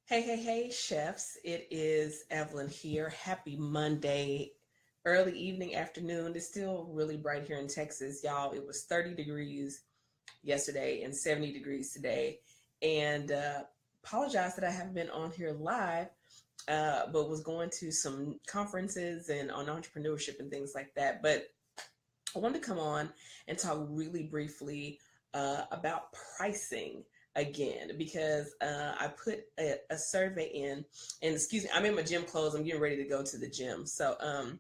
Hey, chefs. It is Evelyn here. Happy Monday, early evening, afternoon. It's still really bright here in Texas, y'all. It was 30 degrees yesterday and 70 degrees today. And apologize that I haven't been on here live, but was going to some conferences and on entrepreneurship and things like that. But I wanted to come on and talk really briefly about pricing again because I put a survey in, and excuse me, I'm in my gym clothes. I'm getting ready to go to the gym. So I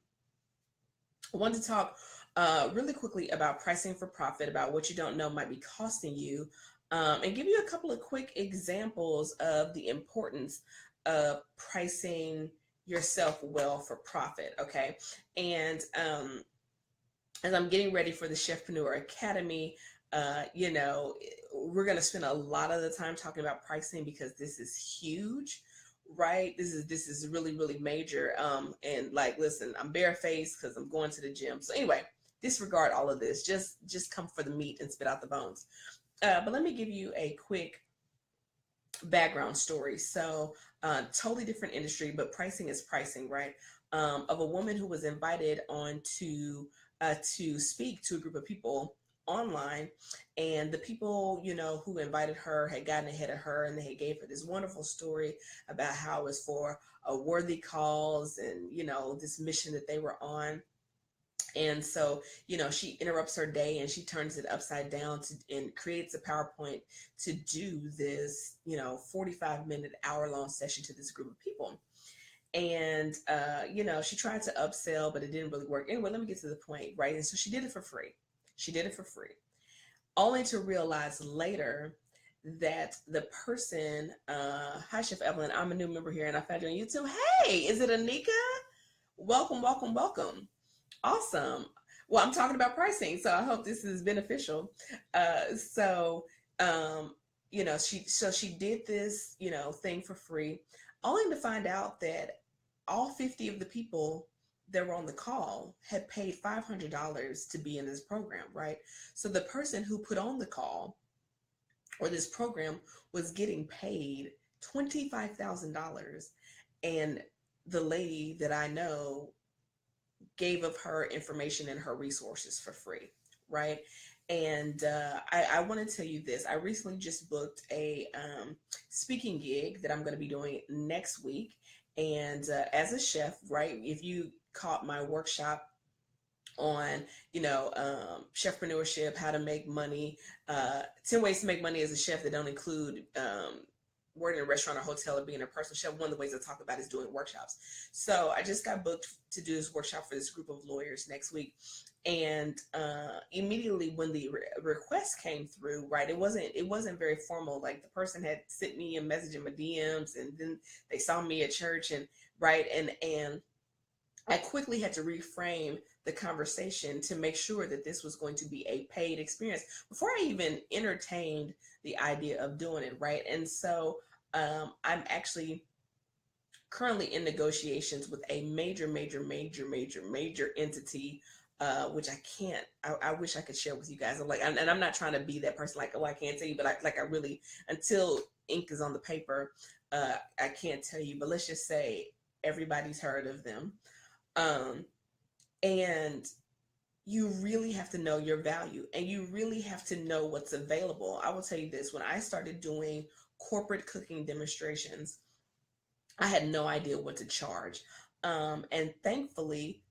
wanted to talk really quickly about pricing for profit, about what you don't know might be costing you, and give you a couple of quick examples of the importance of pricing yourself well for profit. Okay. And as I'm getting ready for the Chefpreneur Academy, we're going to spend a lot of the time talking about pricing because this is huge, right? This is really really major. And like, listen, I'm barefaced because I'm going to the gym. So anyway, disregard all of this. Just come for the meat and spit out the bones. But let me give you a quick background story. So, totally different industry, but pricing is pricing, right? Of a woman who was invited on to speak to a group of people online, and the people who invited her had gotten ahead of her, and they had gave her this wonderful story about how it was for a worthy cause, and this mission that they were on. And so, she interrupts her day and she turns it upside down and creates a PowerPoint to do this, 45-minute, hour-long session to this group of people. And, she tried to upsell, but it didn't really work. Anyway, let me get to the point, right? And so she did it for free. She did it for free, only to realize later that the person, hi, Chef Evelyn, I'm a new member here and I found you on YouTube. Hey, is it Anika? Welcome, welcome, welcome. Awesome. Well, I'm talking about pricing, so I hope this is beneficial. So she did this, thing for free, only to find out that all 50 of the people that were on the call had paid $500 to be in this program, right? So the person who put on the call or this program was getting paid $25,000, and the lady that I know gave of her information and her resources for free, right? And I want to tell you this. I recently just booked a speaking gig that I'm going to be doing next week. And as a chef, right, if you caught my workshop on, chefpreneurship, how to make money, 10 ways to make money as a chef that don't include working in a restaurant or hotel or being a personal chef, one of the ways I talk about is doing workshops. So I just got booked to do this workshop for this group of lawyers next week. And immediately when the request came through, right, it wasn't very formal. Like, the person had sent me a message in my DMs, and then they saw me at church, and right, and I quickly had to reframe the conversation to make sure that this was going to be a paid experience before I even entertained the idea of doing it, right? And so I'm actually currently in negotiations with a major entity, which I can't. I wish I could share with you guys. And I'm not trying to be that person, like, oh, I can't tell you, but I really, until ink is on the paper, I can't tell you. But let's just say everybody's heard of them. And you really have to know your value, and you really have to know what's available. I will tell you this: when I started doing corporate cooking demonstrations, I had no idea what to charge. And thankfully,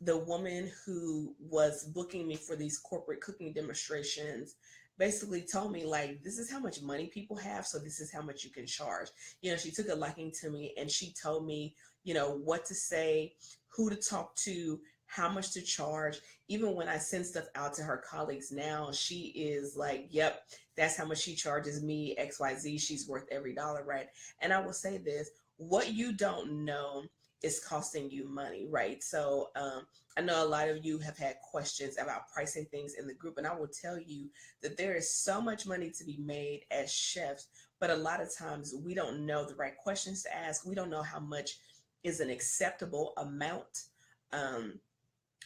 the woman who was booking me for these corporate cooking demonstrations basically told me, like, this is how much money people have, so this is how much you can charge. She took a liking to me, and she told me, what to say, who to talk to, how much to charge. Even when I send stuff out to her colleagues now, she is like, yep, that's how much she charges me, XYZ. She's worth every dollar, right? And I will say this: what you don't know is costing you money, right? So I know a lot of you have had questions about pricing things in the group, and I will tell you that there is so much money to be made as chefs, but a lot of times we don't know the right questions to ask. We don't know how much is an acceptable amount.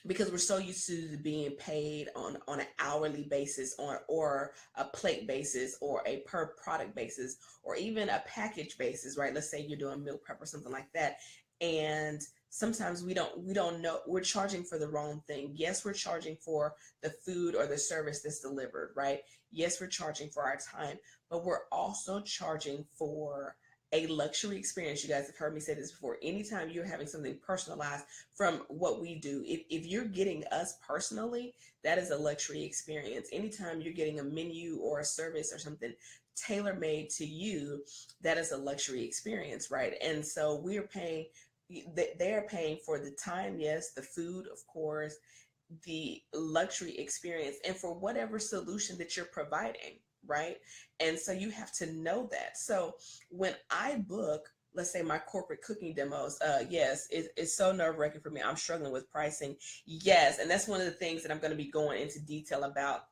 because we're so used to being paid on an hourly basis, on or a plate basis, or a per product basis, or even a package basis, right? Let's say you're doing meal prep or something like that, and sometimes we don't know, we're charging for the wrong thing. Yes, we're charging for the food or the service that's delivered, right? Yes, we're charging for our time, but we're also charging for a luxury experience. You guys have heard me say this before. Anytime you're having something personalized from what we do, if you're getting us personally, that is a luxury experience. Anytime you're getting a menu or a service or something tailor made to you, that is a luxury experience, right? And so we're paying, they're paying for the time, yes, the food, of course, the luxury experience, and for whatever solution that you're providing, right? And so you have to know that. So when I book, let's say, my corporate cooking demos, yes, it's so nerve-wracking for me. I'm struggling with pricing. Yes, and that's one of the things that I'm going to be going into detail about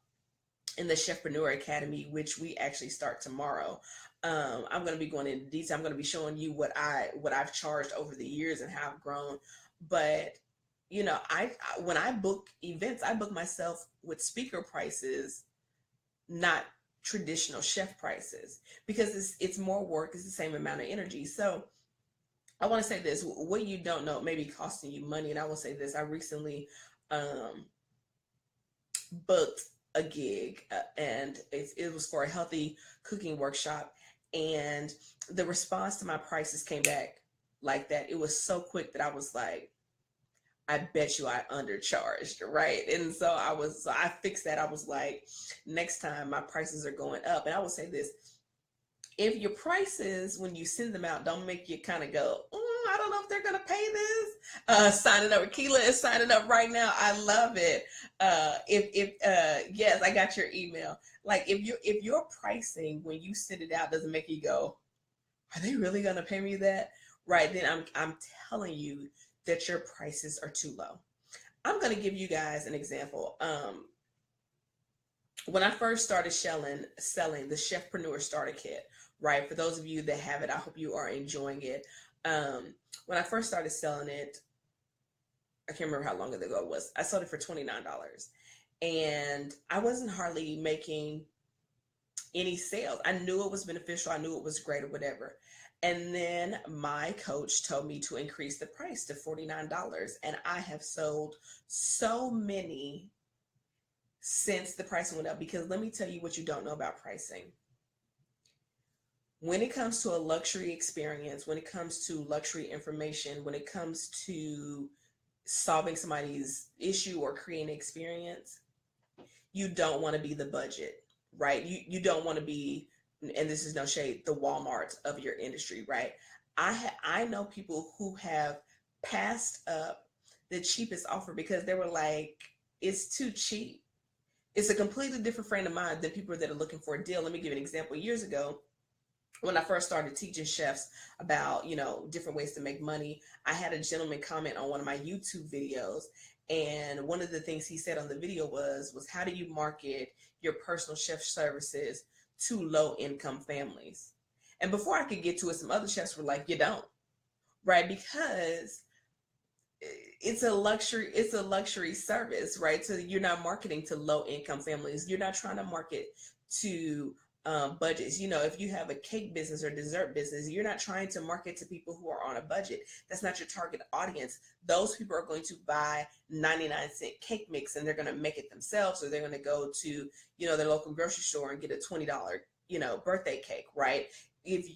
in the Chefpreneur Academy, which we actually start tomorrow. I'm going to be going into detail. I'm going to be showing you what I've charged over the years and how I've grown. But when I book events, I book myself with speaker prices, not traditional chef prices, because it's more work. It's the same amount of energy. So I want to say this: what you don't know may be costing you money. And I will say this: I recently booked a gig, and it was for a healthy cooking workshop, and the response to my prices came back like that. It was so quick that I was like, I bet you I undercharged, right? And so I fixed that. I was like, next time my prices are going up. And I will say this: if your prices, when you send them out, don't make you kind of go, I don't know if they're gonna pay this. Signing up, Keela is signing up right now. I love it. Yes, I got your email. Like, if your pricing when you send it out doesn't make you go, are they really gonna pay me that? Right, then I'm telling you that your prices are too low. I'm gonna give you guys an example. When I first started selling the Chefpreneur Starter Kit, right? For those of you that have it, I hope you are enjoying it. When I first started selling it, I can't remember how long ago it was. I sold it for $29, and I wasn't hardly making any sales. I knew it was beneficial. I knew it was great or whatever. And then my coach told me to increase the price to $49. And I have sold so many since the pricing went up, because let me tell you what you don't know about pricing. When it comes to a luxury experience, when it comes to luxury information, when it comes to solving somebody's issue or creating an experience, you don't want to be the budget, right? You don't want to be, and this is no shade, the Walmart of your industry, right? I know people who have passed up the cheapest offer because they were like, it's too cheap. It's a completely different frame of mind than people that are looking for a deal. Let me give you an example. Years ago, when I first started teaching chefs about, different ways to make money, I had a gentleman comment on one of my YouTube videos. And one of the things he said on the video was how do you market your personal chef services to low income families? And before I could get to it, some other chefs were like, you don't, right? Because it's a luxury service, right? So you're not marketing to low income families. You're not trying to market to budgets. If you have a cake business or dessert business, you're not trying to market to people who are on a budget. That's not your target audience. Those people are going to buy 99-cent cake mix, and they're going to make it themselves, or they're going to go to, their local grocery store and get a $20, birthday cake, right? If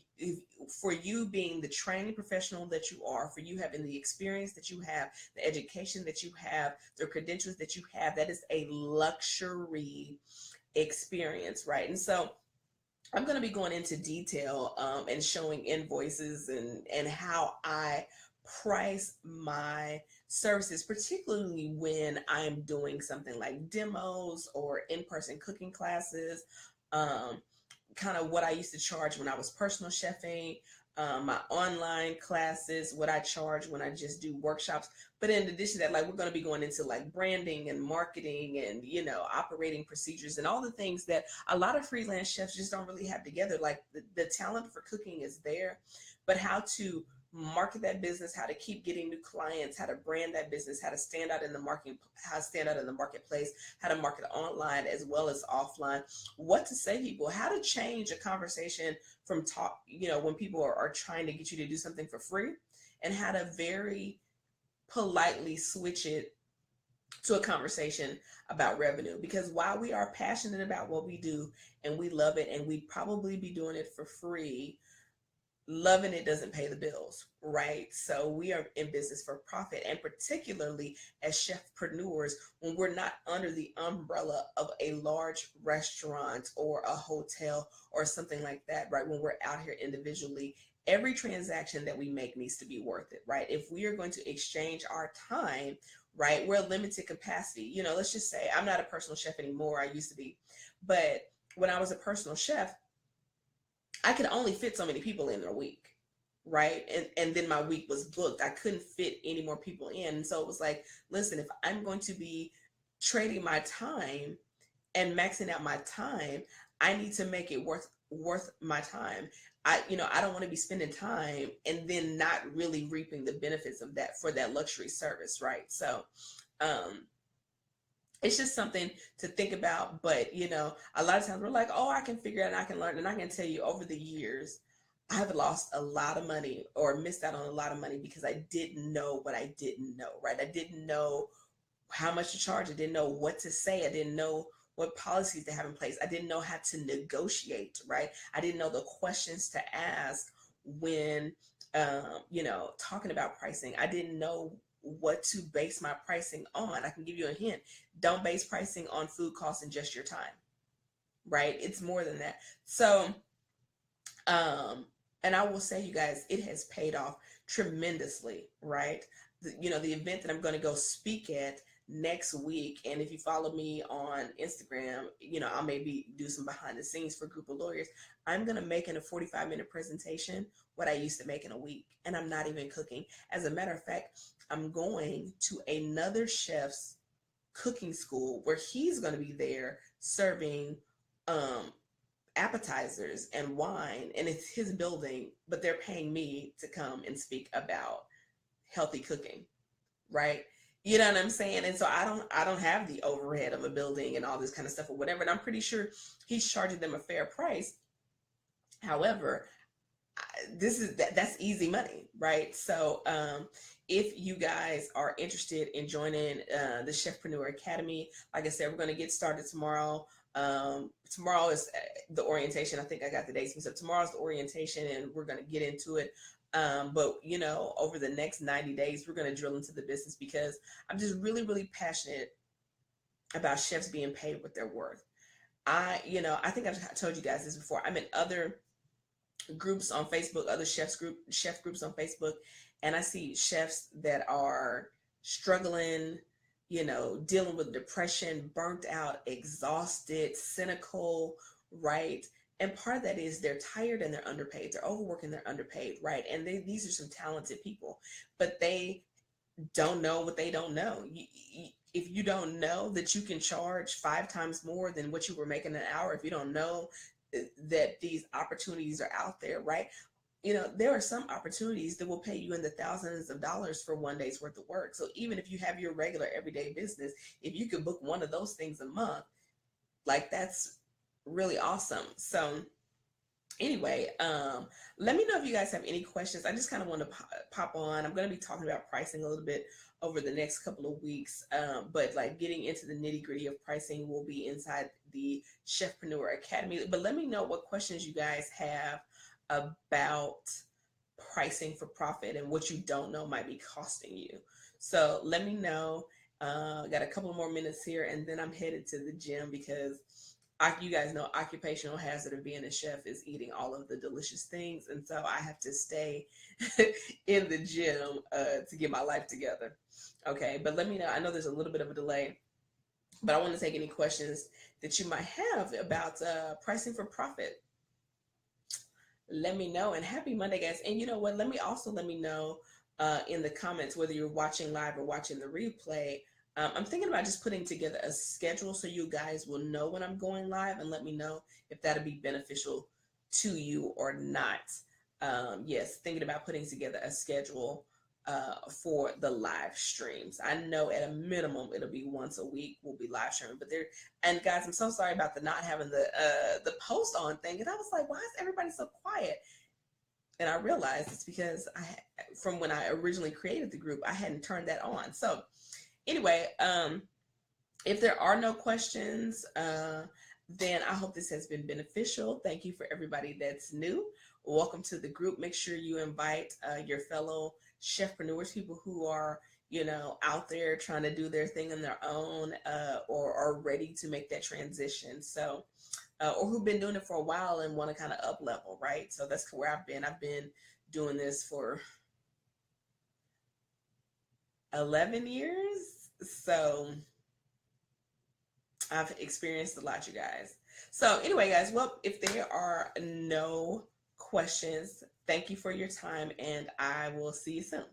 for you being the training professional that you are, for you having the experience that you have, the education that you have, the credentials that you have, that is a luxury experience, right? And so I'm going to be going into detail and showing invoices and how I price my services, particularly when I'm doing something like demos or in-person cooking classes, kind of what I used to charge when I was personal chefing, my online classes, what I charge when I just do workshops. But in addition to that, like, we're going to be going into like branding and marketing and, operating procedures and all the things that a lot of freelance chefs just don't really have together. Like the talent for cooking is there, but how to market that business, how to keep getting new clients, how to brand that business, how to stand out in the market, how to stand out in the marketplace, how to market online as well as offline, what to say to people, how to change a conversation from talk, when people are trying to get you to do something for free, and how to very politely switch it to a conversation about revenue. Because while we are passionate about what we do and we love it and we'd probably be doing it for free, loving it doesn't pay the bills, right? So we are in business for profit, and particularly as chefpreneurs, when we're not under the umbrella of a large restaurant or a hotel or something like that, right? When we're out here individually, every transaction that we make needs to be worth it, right? If we are going to exchange our time, right, we're a limited capacity. Let's just say I'm not a personal chef anymore. I used to be, but when I was a personal chef, I could only fit so many people in a week, right? And then my week was booked. I couldn't fit any more people in. And so it was like, listen, if I'm going to be trading my time and maxing out my time, I need to make it worth my time. I don't want to be spending time and then not really reaping the benefits of that for that luxury service, right? So it's just something to think about. But a lot of times we're like, oh, I can figure it out and I can learn. And I can tell you, over the years, I have lost a lot of money or missed out on a lot of money because I didn't know what I didn't know, right? I didn't know how much to charge. I didn't know what to say. I didn't know what policies to have in place. I didn't know how to negotiate, right? I didn't know the questions to ask when, talking about pricing. I didn't know what to base my pricing on. I can give you a hint. Don't base pricing on food costs and just your time, right? It's more than that. So, and I will say, you guys, it has paid off tremendously, right? The event that I'm going to go speak at next week, and if you follow me on Instagram, I'll maybe do some behind the scenes for a group of lawyers. I'm going to make in a 45-minute presentation what I used to make in a week, and I'm not even cooking. As a matter of fact, I'm going to another chef's cooking school where he's going to be there serving appetizers and wine, and it's his building, but they're paying me to come and speak about healthy cooking, right? You know what I'm saying? And so I don't have the overhead of a building and all this kind of stuff or whatever. And I'm pretty sure he's charging them a fair price. However, that's easy money, right? So if you guys are interested in joining the Chefpreneur Academy, like I said, we're going to get started tomorrow. Tomorrow is the orientation. I think I got the dates mixed up. Tomorrow's the orientation, and we're going to get into it. But over the next 90 days, we're going to drill into the business because I'm just really, really passionate about chefs being paid what they're worth. I think I've told you guys this before. I'm in other groups on Facebook, other chef groups on Facebook, and I see chefs that are struggling, dealing with depression, burnt out, exhausted, cynical, right? And part of that is they're tired and they're underpaid. They're overworking, they're underpaid, right? And these are some talented people, but they don't know what they don't know. If you don't know that you can charge 5 times more than what you were making an hour, if you don't know that these opportunities are out there, right? There are some opportunities that will pay you in the thousands of dollars for one day's worth of work. So even if you have your regular everyday business, if you could book one of those things a month, like that's really awesome. So anyway, let me know if you guys have any questions. I just kind of want to pop on. I'm going to be talking about pricing a little bit over the next couple of weeks, but like getting into the nitty gritty of pricing will be inside the Chefpreneur Academy. But let me know what questions you guys have about pricing for profit and what you don't know might be costing you. So let me know. Got a couple more minutes here, and then I'm headed to the gym because you guys know occupational hazard of being a chef is eating all of the delicious things. And so I have to stay in the gym to get my life together. Okay, but let me know. I know there's a little bit of a delay, but I want to take any questions that you might have about pricing for profit. Let me know. And happy Monday, guys. And you know what? Let me know in the comments whether you're watching live or watching the replay. I'm thinking about just putting together a schedule so you guys will know when I'm going live, and let me know if that'll be beneficial to you or not. yes, thinking about putting together a schedule for the live streams. I know at a minimum it'll be once a week we'll be live streaming. But there, and guys, I'm so sorry about the not having the post on thing. And I was like, why is everybody so quiet? And I realized it's because from when I originally created the group, I hadn't turned that on. So anyway, if there are no questions, then I hope this has been beneficial. Thank you for everybody that's new. Welcome to the group. Make sure you invite your fellow chefpreneurs, people who are, out there trying to do their thing on their own, or are ready to make that transition. So, or who've been doing it for a while and want to kind of up level, right? So that's where I've been. I've been doing this for 11 years. So I've experienced a lot, you guys. So anyway, guys, well, if there are no questions, thank you for your time, and I will see you soon.